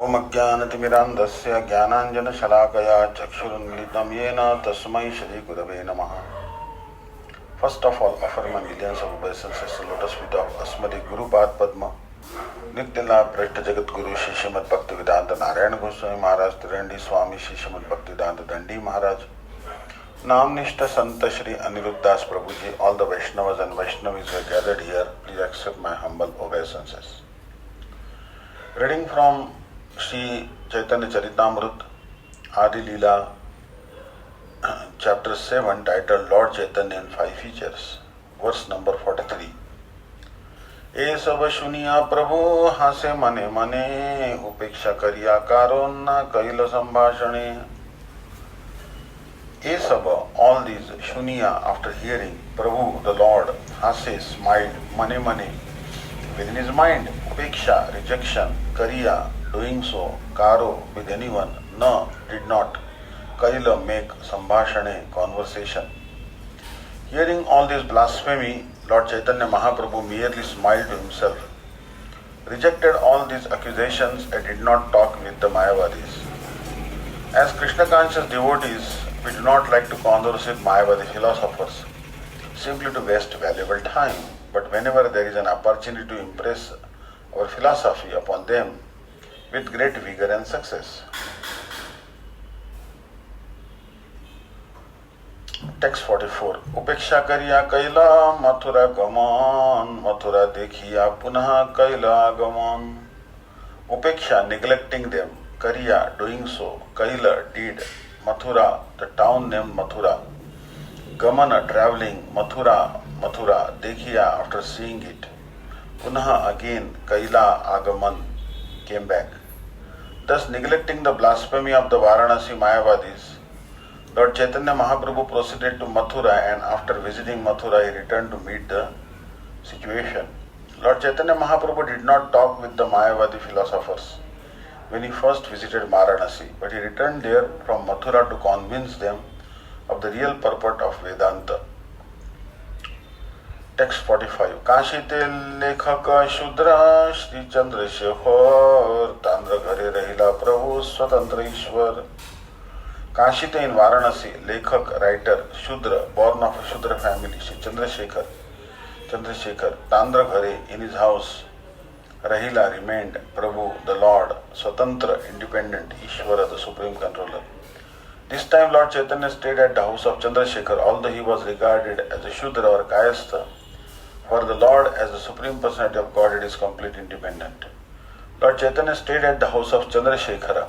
ॐ अज्ञानतिमिरान्धस्य ज्ञानाञ्जनशलाकया चक्षुरुन्मिलितं येन तस्मै श्रीगुरवे नमः. First of all, offer my millions of obeisances to lotus feet of Asmadi Guru Pad Padma, Nityala Prashta Jagat Guru Shri Srimad Bhaktivedanta Narayana Goswami Maharaj, Tirandi Swami Shri Srimad Bhaktivedanta Dandi Maharaj, Namnishta Santa Shri Aniruddhas Prabhuji, all the Vaishnavas and Vaishnavis who are gathered here, please accept my humble obeisances. Reading from Śrī Caitanya-caritāmṛtam Ādi-līlā Chapter 7, titled Lord Chaitanya in 5 Features, verse number 43. ए सब सुनिया प्रभु हासे मने मने उपेक्षा करिया कारो न कैल संभाषणे. ए सब, all these, Shuniya, after hearing, Prabhu, the Lord, Hase, smiled, Mane Mane, within his mind, Upeksha, rejection, Kariya, doing so, Karo, with anyone, Na, did not, Kaila, make, Sambhashane, conversation. Hearing all this blasphemy, Lord Chaitanya Mahaprabhu merely smiled to himself, rejected all these accusations and did not talk with the Mayavadis. As Krishna-conscious devotees, we do not like to converse with Mayavadi philosophers, simply to waste valuable time. But whenever there is an opportunity to impress our philosophy upon them with great vigor and success. Text 44. Upeksha kariya kaila mathura gaman, mathura dekhiya punaha kaila agaman. Upeksha, neglecting them, kariya, doing so, kaila, did, mathura, the town named Mathura, gamana, traveling, mathura, dekhiya, after seeing it, punaha, again, kaila, agaman, came back. Thus, neglecting the blasphemy of the Varanasi Mayavadis, Lord Chaitanya Mahaprabhu proceeded to Mathura, and after visiting Mathura, he returned to meet the situation. Lord Chaitanya Mahaprabhu did not talk with the Mayavadi philosophers when he first visited Varanasi, but he returned there from Mathura to convince them of the real purport of Vedanta. Text 45. Kashite lekhaka shudra Śrī Caitanya-caritāmṛtam Ādi-līlā Prabhu Swatantra Ishwar. Kashite in Varanasi, lekhak, writer, Shudra, born of a Shudra family, Śrī Chandrasekhar, Tandra Ghare, in his house, Rahila, remained, Prabhu, the Lord, Swatantra, independent, Ishvara, the supreme controller. This time Lord Chaitanya stayed at the house of Chandrasekhar, although he was regarded as a Shudra or Kayastha. For the Lord, as the Supreme Personality of Godhead, is complete independent. Lord Chaitanya stayed at the house of Chandrasekhara,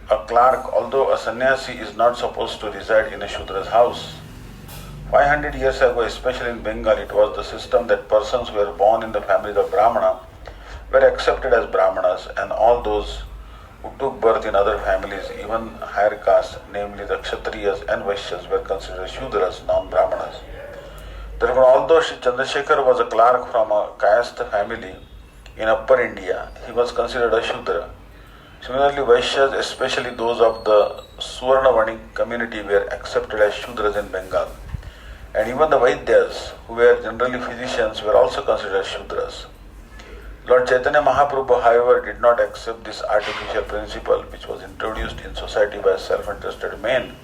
a clerk, although a sannyasi is not supposed to reside in a Shudra's house. 500 years ago, especially in Bengal, it was the system that persons who were born in the families of Brahmana were accepted as Brahmanas, and all those who took birth in other families, even higher castes, namely the Kshatriyas and Vaishyas, were considered Shudras, non-Brahmanas. Therefore, although Śrī Chandrasekhar was a clerk from a Kayastha family in Upper India, he was considered a Shudra. Similarly, Vaishyas, especially those of the Swarnavanik community, were accepted as Shudras in Bengal. And even the Vaidyas, who were generally physicians, were also considered as Shudras. Lord Chaitanya Mahaprabhu, however, did not accept this artificial principle which was introduced in society by self-interested men.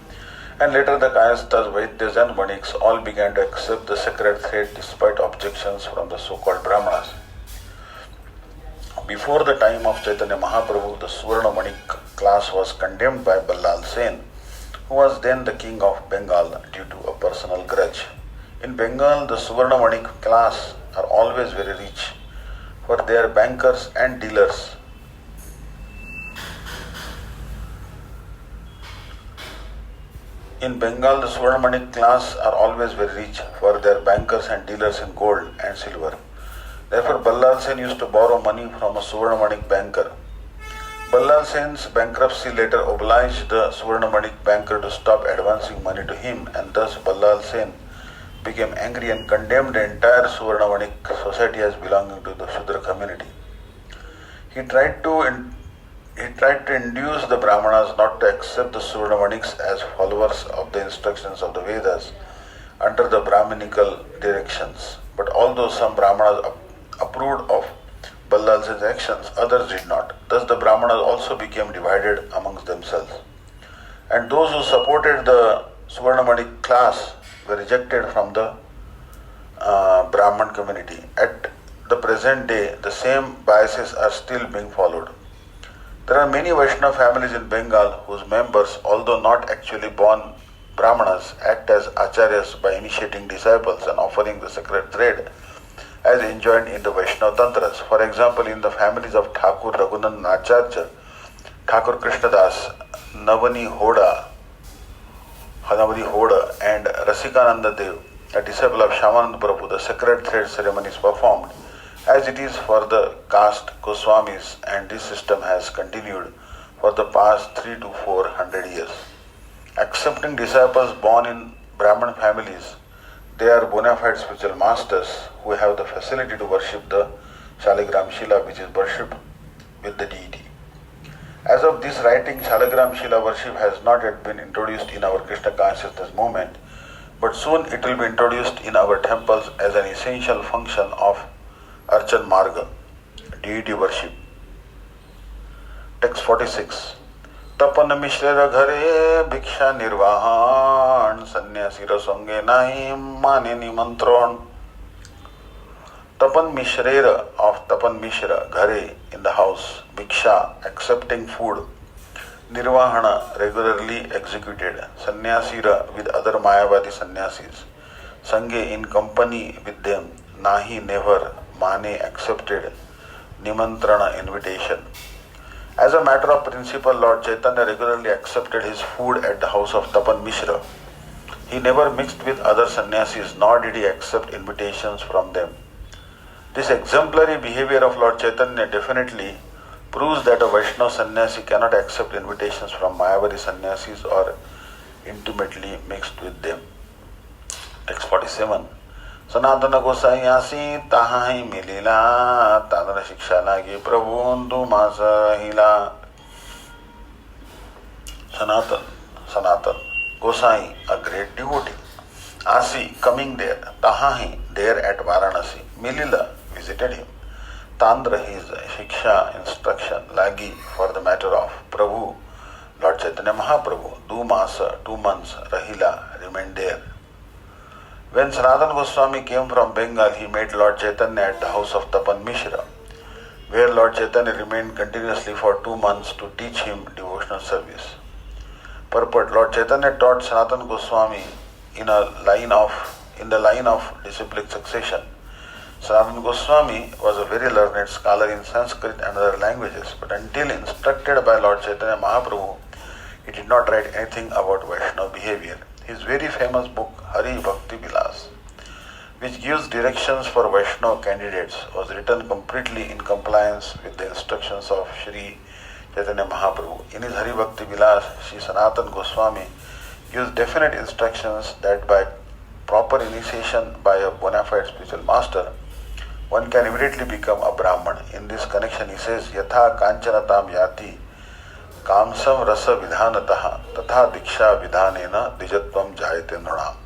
And later the Kayasthas, Vaidyas and Maniks all began to accept the sacred thread despite objections from the so-called Brahmanas. Before the time of Chaitanya Mahaprabhu, the Suvarna Manik class was condemned by Ballal Sen, who was then the king of Bengal, due to a personal grudge. In Bengal, the Suvarna Manik class are always very rich, for they are bankers and dealers. In Bengal, the Suvarna Manik class are always very rich, for they are bankers and dealers in gold and silver. Therefore, Ballal Sen used to borrow money from a Suvarna Manik banker. Ballal Sen's bankruptcy later obliged the Suvarna Manik banker to stop advancing money to him, and thus Ballal Sen became angry and condemned the entire Suvarna Manik society as belonging to the Shudra community. He tried to induce the Brahmanas not to accept the Suvarna Maniks as followers of the instructions of the Vedas under the Brahminical directions. But although some Brahmanas approved of Ballal's actions, others did not. Thus the Brahmanas also became divided amongst themselves. And those who supported the Suvarnamani class were rejected from the Brahman community. At the present day, the same biases are still being followed. There are many Vaishnava families in Bengal whose members, although not actually born Brahmanas, act as acharyas by initiating disciples and offering the sacred thread as enjoined in the Vaishnava Tantras. For example, in the families of Thakur Raghunan Acharya, Thakur Krishnadas, Navani Hoda, and Rasikananda Dev, a disciple of Shyamananda Prabhu, the sacred thread ceremony is performed as it is for the caste Goswamis, and this system has continued for the past 300 to 400 years. Accepting disciples born in Brahman families, they are bona fide spiritual masters who have the facility to worship the Shaligram Shila, which is worship with the deity. As of this writing, Shaligram Shila worship has not yet been introduced in our Krishna consciousness movement, but soon it will be introduced in our temples as an essential function of Archan Marga, deity worship. Text 46. Tapan Mishra Ghare Bhiksha Nirvahan Sannyasi Rasange Nahi Mane Nimantron. Tapan Mishra of Tapan Mishra Ghare in the house, Bhiksha accepting food, Nirvahana regularly executed, Sannyasira with other Mayavadi sannyasis, Sange in company with them, Nahi never, Mane accepted, Nimantrana invitation. As a matter of principle, Lord Chaitanya regularly accepted his food at the house of Tapan Mishra. He never mixed with other sannyasis, nor did he accept invitations from them. This exemplary behavior of Lord Chaitanya definitely proves that a Vaishnava sannyasi cannot accept invitations from Mayavadi sannyasis or intimately mixed with them. Text 47. Sanatana Gosai Asi Tahai Milila Tadana Shiksha Lagi Prabhu Masa Hila. Sanatan Gosai, a great devotee. Asi, coming there. Tahahi, there at Varanasi. Milila, visited him. Tandra, his Shiksha, instruction. Lagi, for the matter of. Prabhu, Lord Chaitanya Mahaprabhu. Masa, 2 months. Rahila, remained there. When Sanatana Goswami came from Bengal, he met Lord Chaitanya at the house of Tapan Mishra, where Lord Chaitanya remained continuously for 2 months to teach him devotional service. Purport: Lord Chaitanya taught Sanatana Goswami in the line of disciplic succession. Sanatana Goswami was a very learned scholar in Sanskrit and other languages, but until instructed by Lord Chaitanya Mahaprabhu, he did not write anything about Vaishnava behavior. His very famous book, Hari Bhakti Vilas, which gives directions for Vaishnava candidates, was written completely in compliance with the instructions of Śrī Caitanya Mahaprabhu. In his Hari Bhakti Vilas, Sri Sanatana Goswami gives definite instructions that by proper initiation by a bona fide spiritual master, one can immediately become a Brahman. In this connection, he says, Yatha Kanchanatam Yati Kamsam Rasa Vidhanataha Tatha Diksha Vidhanena Dijatvam Jayate Nrunam.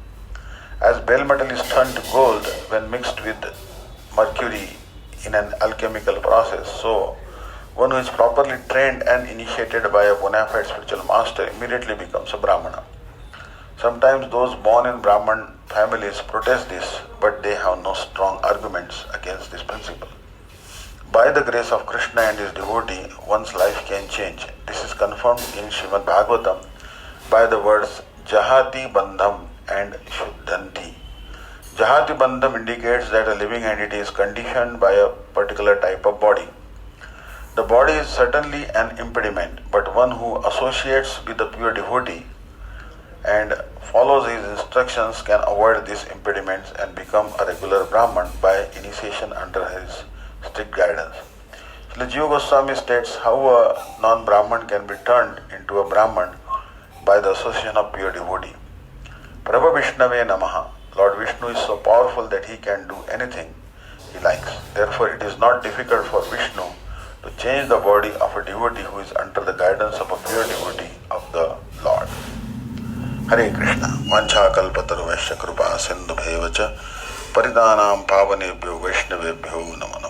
As bell metal is turned to gold when mixed with mercury in an alchemical process, so one who is properly trained and initiated by a bona fide spiritual master immediately becomes a Brahmana. Sometimes those born in Brahman families protest this, but they have no strong arguments against this principle. By the grace of Krishna and his devotee, one's life can change. This is confirmed in Srimad Bhagavatam by the words Jahati Bandham and Shuddhanti. Jahati Bandham indicates that a living entity is conditioned by a particular type of body. The body is certainly an impediment, but one who associates with the pure devotee and follows his instructions can avoid these impediments and become a regular Brahman by initiation under his strict guidance. Śrīla Jiva Goswami states how a non-Brahman can be turned into a Brahman by the association of pure devotee. Prabha Vishnave Namaha. Lord Vishnu is so powerful that he can do anything he likes. Therefore, it is not difficult for Vishnu to change the body of a devotee who is under the guidance of a pure devotee of the Lord. Hare Krishna. Vancha kalpataru vaishya krupa sindhu bheva cha परिदानां पावनेभ्यो वैष्णवेभ्यो नमः।